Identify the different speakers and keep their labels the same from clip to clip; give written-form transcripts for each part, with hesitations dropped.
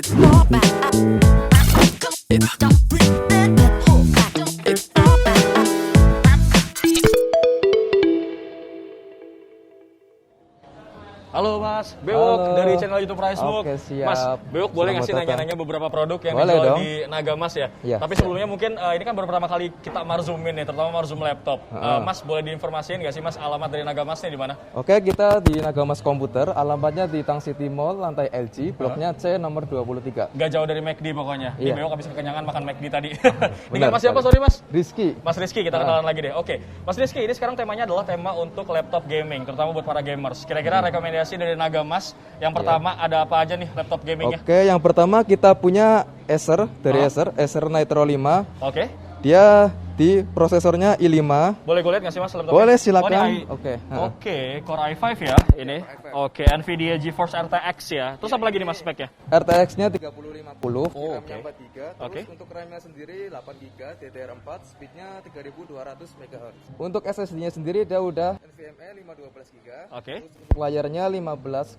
Speaker 1: It's all back. It's stop breathing. Hold back. It's all back.
Speaker 2: Halo Mas, Bewok
Speaker 3: Halo.
Speaker 2: dari channel YouTube Pricebook.
Speaker 3: Oke, siap.
Speaker 2: Mas, Bewok boleh
Speaker 3: Selamat
Speaker 2: ngasih
Speaker 3: datang.
Speaker 2: nanya-nanya beberapa produk yang
Speaker 3: Boleh
Speaker 2: dijual
Speaker 3: dong.
Speaker 2: di Nagamas ya?
Speaker 3: Iya.
Speaker 2: Tapi sebelumnya mungkin ini kan baru pertama kali kita marzumin nih, terutama marzum laptop. Mas boleh diinformasiin nggak sih Mas alamat dari Nagamasnya di mana?
Speaker 3: Oke, kita di Nagamas Komputer, alamatnya di Tang City Mall, lantai LG, bloknya C nomor 23.
Speaker 2: Gak jauh dari McD pokoknya. Ini
Speaker 3: Iya.
Speaker 2: Bewok habis kekenyangan makan McD tadi.
Speaker 3: Benar
Speaker 2: Dengan Mas siapa,
Speaker 3: sekali.
Speaker 2: sorry Mas?
Speaker 3: Rizky.
Speaker 2: Mas Rizky, kita kenalan lagi deh. Oke, Mas Rizky, ini sekarang temanya adalah tema untuk laptop gaming, terutama buat para gamers. Kira-kira rekomendasi dari Nagamas, yang pertama ada apa aja nih laptop gamingnya?
Speaker 3: Oke, yang pertama kita punya Acer, dari Acer Nitro 5.
Speaker 2: Oke,
Speaker 3: Dia di prosesornya i5.
Speaker 2: boleh gue lihat nggak sih Mas laptopnya?
Speaker 3: Boleh,
Speaker 2: Oh,
Speaker 3: silakan.
Speaker 2: ini
Speaker 3: Oke.
Speaker 2: Oke, Core i5 ya ini. Oke, Nvidia GeForce RTX ya. Terus apa lagi nih Mas speknya?
Speaker 3: RTX-nya 3050,
Speaker 2: Oh,
Speaker 3: RAM-nya
Speaker 2: oke.
Speaker 3: 4 GB, terus
Speaker 2: Oke.
Speaker 3: untuk RAM-nya sendiri 8 GB, DDR4, speed-nya 3200 MHz. Untuk SSD-nya sendiri dia udah NVMe 512 GB.
Speaker 2: Oke.
Speaker 3: Untuk layarnya 15,6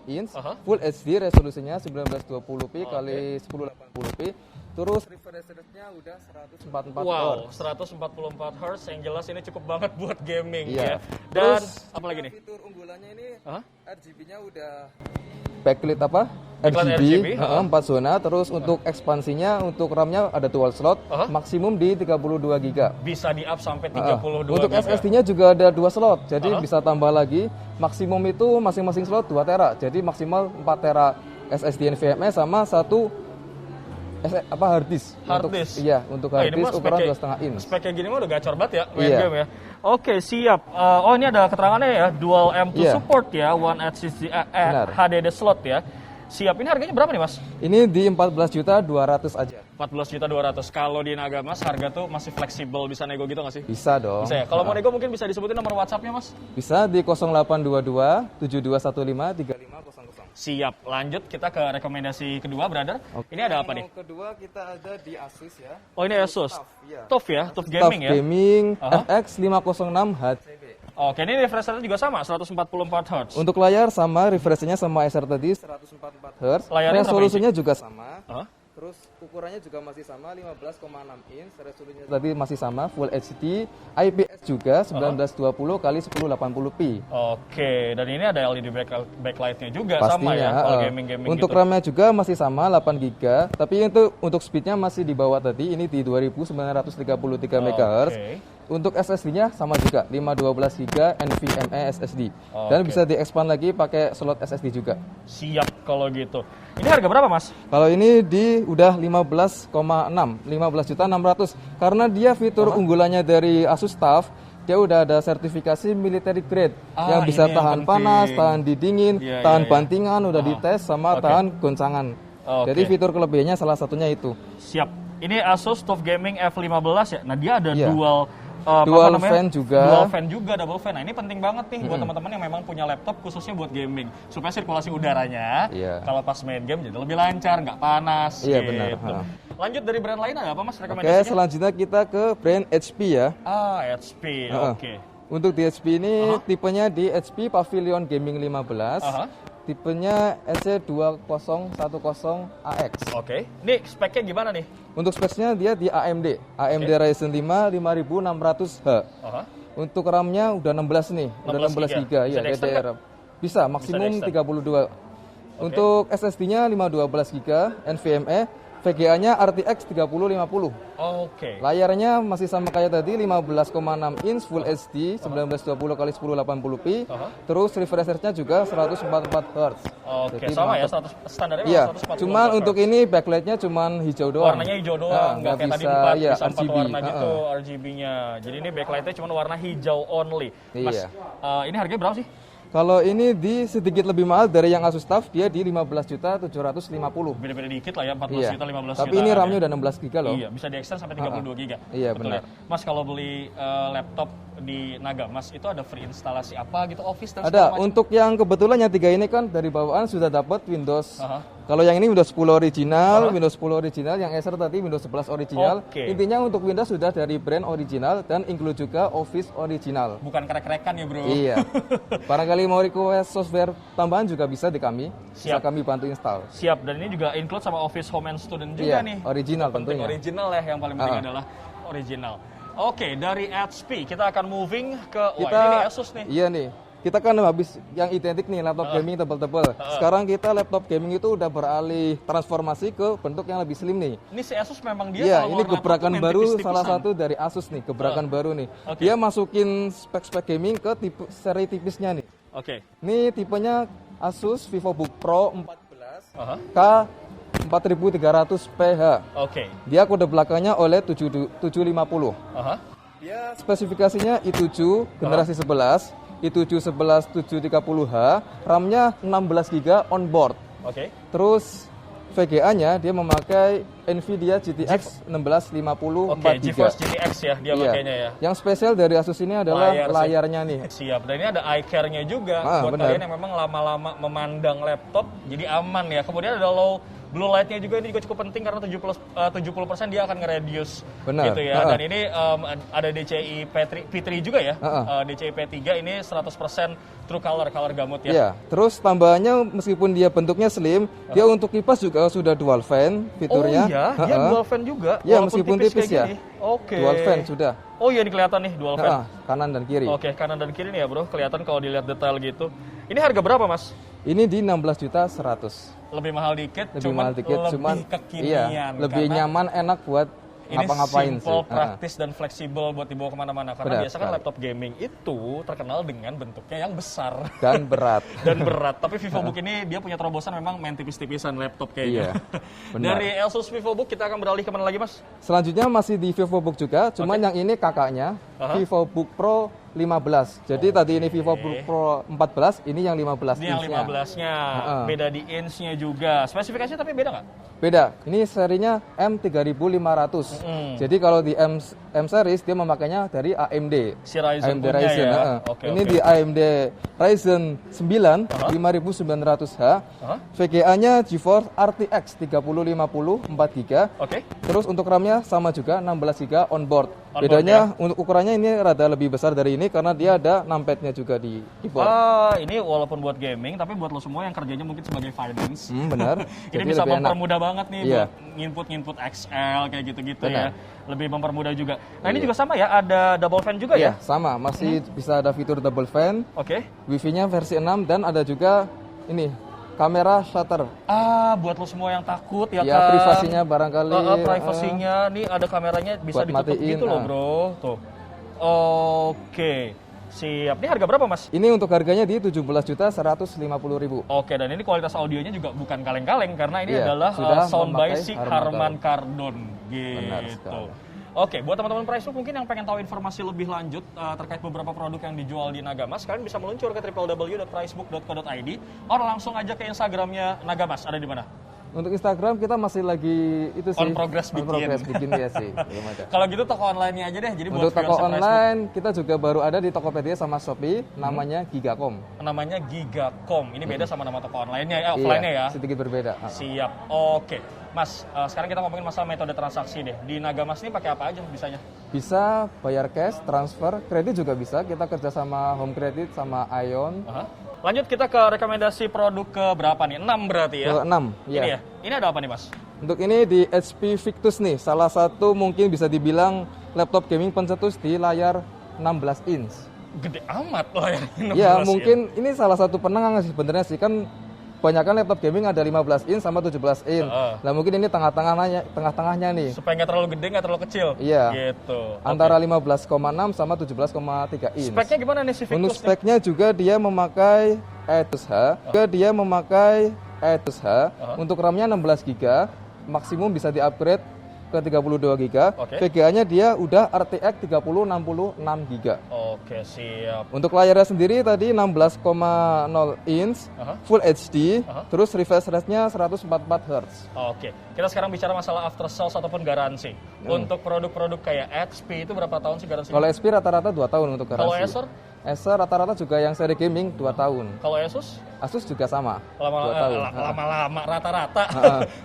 Speaker 3: inch,
Speaker 2: Aha.
Speaker 3: Full HD, resolusinya 1920p kali 1080p. Terus refresh rate-nya udah 144
Speaker 2: Wow,
Speaker 3: Hz.
Speaker 2: 144 Hz yang jelas ini cukup banget buat gaming ya.
Speaker 3: Iya.
Speaker 2: Dan
Speaker 3: Terus,
Speaker 2: apa lagi nih?
Speaker 3: Fitur unggulannya ini
Speaker 2: Hah?
Speaker 3: RGB-nya udah backlit apa?
Speaker 2: Backlight RGB,
Speaker 3: 4 zona. Terus untuk ekspansinya, untuk RAM-nya ada dual slot,
Speaker 2: Aha.
Speaker 3: maksimum di 32 GB.
Speaker 2: Bisa di-up sampai 32
Speaker 3: Untuk
Speaker 2: GB.
Speaker 3: SSD-nya juga ada 2 slot, jadi
Speaker 2: Aha.
Speaker 3: bisa tambah lagi. Maksimum itu masing-masing slot 2 tera, jadi maksimal 4 tera SSD NVMe sama satu hard disk.
Speaker 2: Hard
Speaker 3: Untuk-
Speaker 2: disk?
Speaker 3: Iya, untuk
Speaker 2: Oh,
Speaker 3: hard
Speaker 2: ini
Speaker 3: disk
Speaker 2: mah
Speaker 3: ukuran
Speaker 2: speknya-
Speaker 3: 2,5 inch.
Speaker 2: Spek kayak gini mah udah gacor banget ya main
Speaker 3: Iya.
Speaker 2: game ya. Oke, siap. Oh, ini ada keterangannya ya, dual M2
Speaker 3: Iya.
Speaker 2: support ya, one HDD,
Speaker 3: Benar.
Speaker 2: HDD slot ya. Siap, ini harganya berapa nih Mas?
Speaker 3: Ini di 14.200.000 aja.
Speaker 2: 14.200.000. Kalau di Nagamas harga tuh masih fleksibel, bisa nego gitu nggak sih?
Speaker 3: Bisa dong.
Speaker 2: Bisa ya. Kalau mau nego mungkin bisa disebutin nomor WhatsApp-nya Mas.
Speaker 3: Bisa di 0822 7215 3500.
Speaker 2: Siap. Lanjut kita ke rekomendasi kedua, brother. Ini ada apa nih?
Speaker 3: Yang kedua kita ada di Asus ya.
Speaker 2: Oh, ini Asus.
Speaker 3: Iya.
Speaker 2: TUF ya, TUF
Speaker 3: TUF
Speaker 2: gaming ya.
Speaker 3: Gaming
Speaker 2: Aha.
Speaker 3: FX 506 HCD.
Speaker 2: Oke, ini refresh rate juga sama, 144 Hz.
Speaker 3: Untuk layar sama, refresh-nya sama Acer tadi 144 Hz.
Speaker 2: Layarnya berapa
Speaker 3: Resolusinya juga sama.
Speaker 2: Hah?
Speaker 3: Terus ukurannya juga masih sama 15,6 inch. Resolusinya tadi masih sama Full HD, IPS juga 1920 kali 1080p.
Speaker 2: Oke, dan ini ada LED backlight-nya juga sama ya, kalau gaming-gaming
Speaker 3: Untuk
Speaker 2: gitu.
Speaker 3: RAM-nya juga masih sama 8 GB, tapi untuk speed-nya masih di bawah tadi, ini di 2933 MHz.
Speaker 2: Oke.
Speaker 3: Untuk SSD-nya sama juga, 512 GB NVMe SSD. Dan
Speaker 2: Oke.
Speaker 3: bisa di-expand lagi pakai slot SSD juga.
Speaker 2: Siap kalau gitu. Ini harga berapa, Mas?
Speaker 3: Kalau ini udah 15,6 karena dia fitur unggulannya dari Asus TUF, dia udah ada sertifikasi military grade yang bisa
Speaker 2: ini yang
Speaker 3: tahan
Speaker 2: penting.
Speaker 3: panas, tahan dingin,
Speaker 2: Iya,
Speaker 3: tahan
Speaker 2: iya, iya.
Speaker 3: bantingan, udah dites sama tahan goncangan.
Speaker 2: Oke.
Speaker 3: Jadi fitur kelebihannya salah satunya itu.
Speaker 2: Siap. Ini Asus TUF Gaming F15 ya. Nah, dia ada
Speaker 3: Iya.
Speaker 2: dual
Speaker 3: Dual fan juga.
Speaker 2: Dual fan juga, double fan. Nah, ini penting banget nih buat teman-teman yang memang punya laptop khususnya buat gaming supaya sirkulasi udaranya
Speaker 3: Iya.
Speaker 2: kalau pas main game jadi lebih lancar, nggak panas.
Speaker 3: Iya, benar.
Speaker 2: gitu.
Speaker 3: Ha.
Speaker 2: Lanjut dari brand lain ada apa Mas
Speaker 3: Oke,
Speaker 2: rekomendasinya?
Speaker 3: selanjutnya kita ke brand HP ya.
Speaker 2: HP.
Speaker 3: Ha.
Speaker 2: Oke.
Speaker 3: Untuk di HP ini tipenya di HP Pavilion Gaming 15.
Speaker 2: Aha.
Speaker 3: Tipenya EC2010AX.
Speaker 2: Oke. Ini speknya gimana nih?
Speaker 3: Untuk speknya dia di AMD Ryzen 5 5600H.
Speaker 2: Aha.
Speaker 3: Untuk RAM-nya udah 16 nih, udah 16 GB
Speaker 2: Bisa
Speaker 3: ya,
Speaker 2: di-extend
Speaker 3: DDR. Bisa, maksimum
Speaker 2: di-extend.
Speaker 3: 32. Untuk SSD-nya 512 GB, NVMe, VGA-nya RTX 3050.
Speaker 2: Oke.
Speaker 3: Layarnya masih sama kayak tadi 15,6 inch Full HD 1920 kali 1080p. Terus refresh rate-nya juga 144 Hz.
Speaker 2: Oke,
Speaker 3: Jadi
Speaker 2: sama ya,
Speaker 3: mantap.
Speaker 2: standarnya
Speaker 3: Iya,
Speaker 2: 144
Speaker 3: cuman
Speaker 2: Hz.
Speaker 3: untuk ini backlight-nya cuman hijau doang.
Speaker 2: Warnanya hijau doang, nggak kayak tadi
Speaker 3: bisa,
Speaker 2: 4,
Speaker 3: iya,
Speaker 2: bisa 4
Speaker 3: RGB.
Speaker 2: warna gitu RGB-nya. Jadi ini backlight-nya cuma warna hijau only. Mas,
Speaker 3: Iya.
Speaker 2: ini harganya berapa sih?
Speaker 3: Kalau ini di sedikit lebih mahal dari yang Asus TUF, dia di 15.750.
Speaker 2: Beda-beda dikit lah ya, 14
Speaker 3: Iya.
Speaker 2: juta, 15
Speaker 3: Tapi
Speaker 2: juta.
Speaker 3: ini RAM-nya udah 16 GB loh.
Speaker 2: Iya, bisa di-extend sampai 32 GB.
Speaker 3: Iya,
Speaker 2: Betul
Speaker 3: benar.
Speaker 2: ya? Mas, kalau beli laptop di Nagamas itu ada free instalasi apa gitu, Office dan
Speaker 3: Ada,
Speaker 2: segala macam?
Speaker 3: untuk yang kebetulan yang 3 ini kan dari bawaan sudah dapat Windows
Speaker 2: Aha.
Speaker 3: Kalau yang ini Windows 10 original, Windows 10 original, yang Acer tadi Windows 11 original.
Speaker 2: Oke.
Speaker 3: Intinya untuk Windows sudah dari brand original dan include juga Office original.
Speaker 2: Bukan krek-krekan ya bro.
Speaker 3: Iya. Barangkali mau request software tambahan juga bisa di kami. Bisa
Speaker 2: Siap.
Speaker 3: kami bantu install.
Speaker 2: Siap, dan ini juga include sama Office Home and Student juga
Speaker 3: Iya,
Speaker 2: nih.
Speaker 3: original
Speaker 2: Penting
Speaker 3: tentunya.
Speaker 2: original ya, yang paling penting adalah original. Oke, dari HP kita akan moving ke wah ini nih Asus nih.
Speaker 3: Iya nih. Kita kan habis yang identik nih laptop gaming tebal-tebal. Sekarang kita laptop gaming itu udah beralih transformasi ke bentuk yang lebih slim nih.
Speaker 2: Ini si Asus memang dia
Speaker 3: Iya,
Speaker 2: kalau
Speaker 3: ini
Speaker 2: laptop tuh
Speaker 3: gebrakan
Speaker 2: main
Speaker 3: baru
Speaker 2: tipis-tipisan.
Speaker 3: salah satu dari Asus nih, gebrakan baru nih.
Speaker 2: Oke.
Speaker 3: Dia masukin spek-spek gaming ke tipe seri tipisnya nih.
Speaker 2: Oke.
Speaker 3: Ini tipenya Asus VivoBook Pro 14
Speaker 2: Aha.
Speaker 3: K 4300 PH.
Speaker 2: Oke.
Speaker 3: Dia kode belakangnya OLED 750.
Speaker 2: Aha.
Speaker 3: Dia spesifikasinya i7 generasi 11, i7 11730H, RAM-nya 16 GB on board.
Speaker 2: Oke.
Speaker 3: Terus VGA-nya dia memakai Nvidia GTX 1650
Speaker 2: Oke,
Speaker 3: 4 GB.
Speaker 2: GeForce GTX ya dia
Speaker 3: Iya.
Speaker 2: pakainya ya.
Speaker 3: Yang spesial dari Asus ini adalah
Speaker 2: Layar sih.
Speaker 3: layarnya nih.
Speaker 2: Siap. Dan ini ada eye care-nya juga buat
Speaker 3: benar.
Speaker 2: kalian yang memang lama-lama memandang laptop jadi aman ya. Kemudian ada low blue light-nya juga, ini juga cukup penting karena 70% dia akan nge-reduce
Speaker 3: Benar.
Speaker 2: gitu ya. Dan ini ada DCI P3 juga ya. DCI P3 ini 100% true color gamut ya.
Speaker 3: Iya, terus tambahannya meskipun dia bentuknya slim, dia untuk kipas juga sudah dual fan fiturnya.
Speaker 2: Oh iya, dia dual fan juga.
Speaker 3: Iya,
Speaker 2: walaupun
Speaker 3: meskipun tipis
Speaker 2: kayak
Speaker 3: ya.
Speaker 2: gini. Oke.
Speaker 3: Dual fan sudah.
Speaker 2: Oh iya, ini kelihatan nih dual fan.
Speaker 3: Kanan dan kiri.
Speaker 2: Oke, kanan dan kiri nih ya bro, kelihatan kalau dilihat detail gitu. Ini harga berapa mas?
Speaker 3: Ini di 16.100.000.
Speaker 2: Lebih mahal dikit,
Speaker 3: Lebih mahal dikit, cuman
Speaker 2: kekinian.
Speaker 3: iya, lebih
Speaker 2: karena
Speaker 3: nyaman, enak buat
Speaker 2: ini
Speaker 3: ngapa-ngapain sih.
Speaker 2: simple, praktis dan fleksibel buat dibawa kemana-mana. Karena
Speaker 3: Benar
Speaker 2: biasa kan
Speaker 3: sekali.
Speaker 2: laptop gaming itu terkenal dengan bentuknya yang besar
Speaker 3: Dan berat.
Speaker 2: dan berat. Tapi VivoBook ini dia punya terobosan memang main tipis-tipisan laptop kayaknya.
Speaker 3: Iya, benar.
Speaker 2: Dari Asus VivoBook kita akan beralih kemana lagi mas?
Speaker 3: Selanjutnya masih di VivoBook juga, cuman yang ini kakaknya VivoBook Pro 15. Jadi tadi ini VivoBook Pro 14, ini yang 15
Speaker 2: Ini yang
Speaker 3: inch-nya.
Speaker 2: 15-nya, beda di inch-nya juga. Spesifikasinya tapi beda nggak?
Speaker 3: Beda. Ini serinya M3500. Jadi kalau di M series dia memakainya dari AMD.
Speaker 2: Si Ryzen
Speaker 3: AMD
Speaker 2: punya
Speaker 3: Ryzen.
Speaker 2: ya?
Speaker 3: heeh.
Speaker 2: Oke,
Speaker 3: Ini
Speaker 2: oke.
Speaker 3: di AMD Ryzen 9 5900H. VGA-nya GeForce RTX 3050 4 GB.
Speaker 2: Oke.
Speaker 3: Terus untuk RAM-nya sama juga 16 GB on board.
Speaker 2: On
Speaker 3: Bedanya untuk ukurannya ini rada lebih besar dari ini karena dia ada numpad-nya juga di keyboard.
Speaker 2: Ini walaupun buat gaming, tapi buat lo semua yang kerjanya mungkin sebagai finance.
Speaker 3: Benar.
Speaker 2: Ini
Speaker 3: Jadi
Speaker 2: bisa
Speaker 3: lebih enak.
Speaker 2: mempermudah banget nih
Speaker 3: Iya.
Speaker 2: buat nginput Excel kayak gitu-gitu ya.
Speaker 3: Benar.
Speaker 2: Lebih mempermudah juga. Nah ini juga sama ya, ada double fan juga
Speaker 3: Iya,
Speaker 2: ya?
Speaker 3: sama. Masih bisa ada fitur double fan.
Speaker 2: Oke.
Speaker 3: Wi-Fi-nya versi 6 dan ada juga ini kamera shutter.
Speaker 2: Buat lo semua yang takut ya,
Speaker 3: Ya,
Speaker 2: kan?
Speaker 3: privasinya barangkali.
Speaker 2: Privasinya nih ada kameranya bisa
Speaker 3: buat
Speaker 2: ditutup
Speaker 3: matiin,
Speaker 2: gitu loh bro. Tuh. Oke. Siap. Ini harga berapa mas?
Speaker 3: Ini untuk harganya di 17.150.000.
Speaker 2: Oke, dan ini kualitas audionya juga bukan kaleng-kaleng karena ini
Speaker 3: Iya,
Speaker 2: adalah
Speaker 3: sudah
Speaker 2: sound by
Speaker 3: memakai
Speaker 2: si
Speaker 3: Harman
Speaker 2: Harman Kardon
Speaker 3: Benar
Speaker 2: gitu.
Speaker 3: sekali.
Speaker 2: Oke, buat teman-teman Pricebook mungkin yang pengen tahu informasi lebih lanjut terkait beberapa produk yang dijual di Nagamas, kalian bisa meluncur ke www.pricebook.co.id atau langsung aja ke Instagramnya Nagamas. Ada di mana?
Speaker 3: Untuk Instagram kita masih lagi itu sih.
Speaker 2: On progress bikin.
Speaker 3: Ya sih. Belum ada.
Speaker 2: Kalau gitu toko online-nya aja deh. Jadi
Speaker 3: Untuk
Speaker 2: buat
Speaker 3: toko
Speaker 2: viewers Pricebook,
Speaker 3: online kita juga baru ada di Tokopedia sama Shopee, namanya Gigacom.
Speaker 2: namanya Gigacom. Ini beda sama nama toko online-nya, offline-nya ya.
Speaker 3: Sedikit berbeda.
Speaker 2: Siap. Oke. Mas, sekarang kita ngomongin masalah metode transaksi deh. Di Nagamas ini pakai apa aja bisanya?
Speaker 3: Bisa bayar cash, transfer, kredit juga bisa. Kita kerja sama Home Credit sama Ion.
Speaker 2: Lanjut kita ke rekomendasi produk ke berapa nih? 6 berarti ya?
Speaker 3: Ke 6,
Speaker 2: Ini ya? Ini ada apa nih mas?
Speaker 3: Untuk ini di HP Victus nih, salah satu mungkin bisa dibilang laptop gaming pencetus di layar 16 inch.
Speaker 2: Gede amat loh ya. 16
Speaker 3: Ya, mungkin ini salah satu penengah sih sebenarnya sih, kan kebanyakan laptop gaming ada 15 inch sama 17 inch. Nah, mungkin ini tengah-tengahnya nih.
Speaker 2: Supaya nggak terlalu gede, nggak terlalu kecil.
Speaker 3: Iya.
Speaker 2: Gitu.
Speaker 3: Antara 15,6 sama 17,3 inch.
Speaker 2: Speknya gimana nih si Victus?
Speaker 3: Untuk speknya juga dia memakai A2H, Untuk RAM-nya 16 GB, maksimum bisa di-upgrade ke 32 GB. VGA-nya dia udah RTX 3066 GB.
Speaker 2: Oke, siap.
Speaker 3: Untuk layarnya sendiri tadi 16,0 inch, Full HD, terus refresh rate-nya 144 Hz.
Speaker 2: Oke, kita sekarang bicara masalah after sales ataupun garansi. Untuk produk-produk kayak HP itu berapa tahun sih garansi?
Speaker 3: Kalau HP rata-rata 2 tahun untuk garansi.
Speaker 2: Kalau Acer?
Speaker 3: Acer rata-rata juga yang seri gaming 2 tahun.
Speaker 2: Kalau Asus?
Speaker 3: Asus juga sama. 2 tahun.
Speaker 2: Lama-lama rata-rata.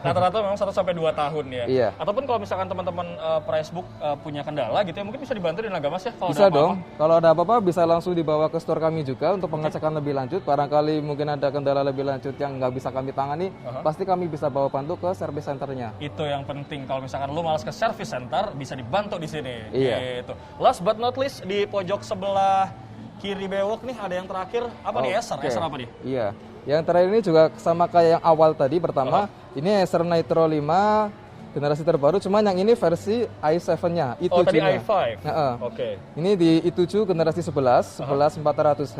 Speaker 2: Rata-rata memang 1 sampai 2 tahun ya.
Speaker 3: Iya.
Speaker 2: Ataupun kalau misalkan teman-teman Pricebook punya kendala gitu ya, mungkin bisa dibantu di Nagamas ya kalau
Speaker 3: Bisa
Speaker 2: ada
Speaker 3: dong. Kalau ada apa-apa bisa langsung dibawa ke store kami juga untuk pengecekan lebih lanjut. Barangkali mungkin ada kendala lebih lanjut yang nggak bisa kami tangani, pasti kami bisa bawa bantu ke service centernya.
Speaker 2: Itu yang penting. Kalau misalkan lu malas ke service center, bisa dibantu di sini.
Speaker 3: Iya.
Speaker 2: Gitu. Last but not least, di pojok sebelah kiri bewok nih ada yang terakhir. Apa nih Acer?
Speaker 3: Oke.
Speaker 2: Acer apa nih?
Speaker 3: Iya. Yang terakhir ini juga sama kayak yang awal tadi. Pertama, ini Acer Nitro 5 generasi terbaru, cuman yang ini versi i7-nya, i7-nya.
Speaker 2: Oh, tadi i5.
Speaker 3: Oke. Ini di i7 generasi 11 400H.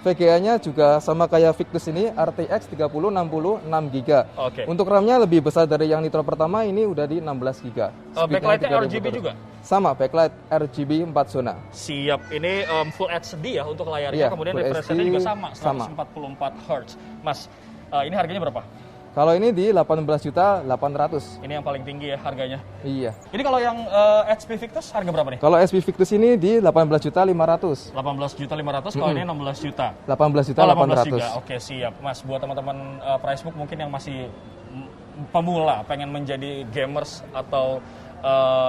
Speaker 3: VGA-nya juga sama kayak Victus ini, RTX 3060 6GB.
Speaker 2: Oke.
Speaker 3: Untuk RAM-nya lebih besar dari yang Nitro pertama, ini udah di 16GB.
Speaker 2: Backlight-nya RGB juga?
Speaker 3: Sama, backlight RGB 4 zona.
Speaker 2: Siap, ini Full HD ya untuk layarnya,
Speaker 3: Iya,
Speaker 2: kemudian
Speaker 3: Full
Speaker 2: refresh rate-nya juga
Speaker 3: HD
Speaker 2: sama, 144 Hz. Mas, ini harganya berapa?
Speaker 3: Kalau ini di 18.800.000.
Speaker 2: Ini yang paling tinggi ya harganya.
Speaker 3: Iya.
Speaker 2: Ini kalau yang HP Victus harga berapa nih?
Speaker 3: Kalau SP Victus ini di 18.500.000.
Speaker 2: 18.500.000, kalau ini 16 juta.
Speaker 3: 18.800.000.
Speaker 2: juga. Oke, siap. Mas, buat teman-teman Pricebook mungkin yang masih pemula, pengen menjadi gamers atau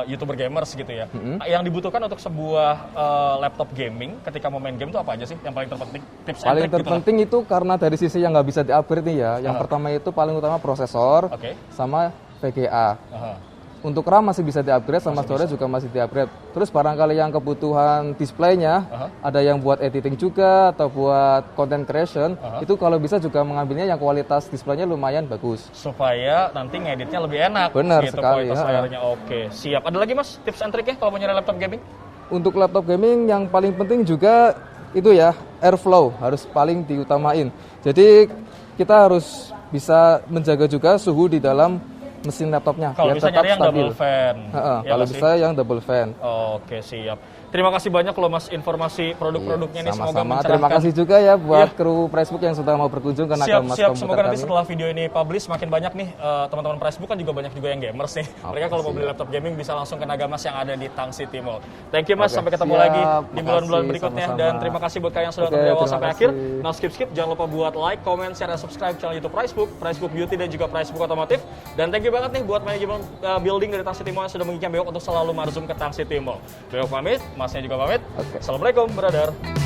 Speaker 2: YouTuber gamers gitu ya. Yang dibutuhkan untuk sebuah laptop gaming ketika mau main game itu apa aja sih? Yang paling terpenting? Tips and
Speaker 3: Paling
Speaker 2: trick gitu lah.
Speaker 3: terpenting itu karena dari sisi yang nggak bisa di-upgrade nih ya. Yang pertama itu paling utama prosesor
Speaker 2: Oke.
Speaker 3: sama VGA.
Speaker 2: Aha.
Speaker 3: Untuk RAM masih bisa di-upgrade, sama storage juga masih di-upgrade. Terus barangkali yang kebutuhan displaynya, ada yang buat editing juga atau buat content creation, itu kalau bisa juga mengambilnya yang kualitas displaynya lumayan bagus.
Speaker 2: Supaya nanti ngeditnya lebih enak.
Speaker 3: Benar
Speaker 2: gitu,
Speaker 3: sekali,
Speaker 2: kualitas
Speaker 3: ya.
Speaker 2: layarnya oke. Siap. Ada lagi Mas tips and triknya kalau mau nyari laptop gaming?
Speaker 3: Untuk laptop gaming yang paling penting juga itu ya, airflow harus paling diutamain. Jadi kita harus bisa menjaga juga suhu di dalam mesin laptopnya
Speaker 2: Kalau
Speaker 3: biar
Speaker 2: bisa
Speaker 3: tetap
Speaker 2: nyari yang
Speaker 3: stabil.
Speaker 2: double fan. Ya
Speaker 3: Kalau
Speaker 2: nggak sih?
Speaker 3: bisa yang double fan.
Speaker 2: Oke, siap. Terima kasih banyak loh Mas informasi produk-produknya ini, semoga
Speaker 3: Sama-sama.
Speaker 2: mencerahkan.
Speaker 3: Terima kasih juga ya buat kru Pricebook yang sudah mau berkunjung ke Nagamas
Speaker 2: Siap,
Speaker 3: komputer
Speaker 2: semoga nanti
Speaker 3: kami.
Speaker 2: setelah video ini publish makin banyak nih teman-teman Pricebook kan juga banyak juga yang gamers nih. Mereka kalau mau beli laptop gaming bisa langsung ke Nagamas yang ada di Tang City Mall. Thank you Mas,
Speaker 3: Oke,
Speaker 2: sampai ketemu
Speaker 3: siap.
Speaker 2: lagi di
Speaker 3: Makasih,
Speaker 2: bulan-bulan berikutnya.
Speaker 3: sama-sama.
Speaker 2: Dan terima kasih buat kalian yang sudah
Speaker 3: Oke,
Speaker 2: nonton dari awal
Speaker 3: terima
Speaker 2: sampai
Speaker 3: kasih.
Speaker 2: akhir. Nah skip jangan lupa buat like, comment, share, dan subscribe channel YouTube Pricebook, Pricebook Beauty dan juga Pricebook Otomotif. Dan thank you banget nih buat manajemen building dari Tang City Mall yang sudah mengizinkan Bewok untuk selalu marzum ke Tang City Mall. Bewok pamit, Masnya juga pamit.
Speaker 3: Oke.
Speaker 2: Assalamualaikum, brother.